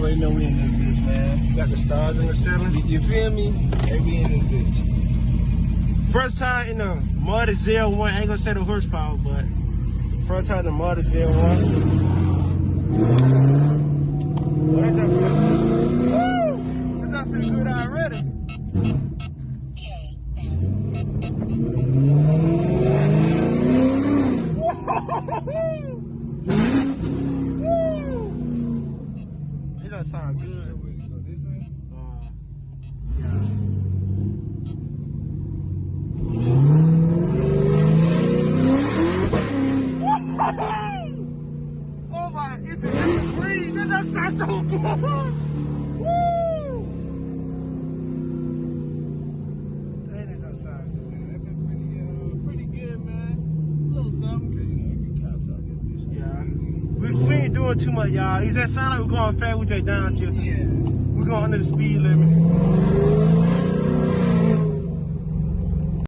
already know we in this bitch, man. You got the stars in the ceiling. You feel me? Hey, we in this bitch. First time in the muddy ZL1. I ain't gonna say the horsepower, but first time in the muddy ZL1. Well, that just feel woo! That just feel good already. It does sound good. This way? Yeah. Oh my, it's a breeze. That does sound so good. Woo! That does sound good. That been pretty good, man. A little something, cause you know every cops out there. Bitch. Yeah. We ain't doing too much, y'all. Is that sound like we're going fast? We just downshift. Yeah. We're going under the speed limit.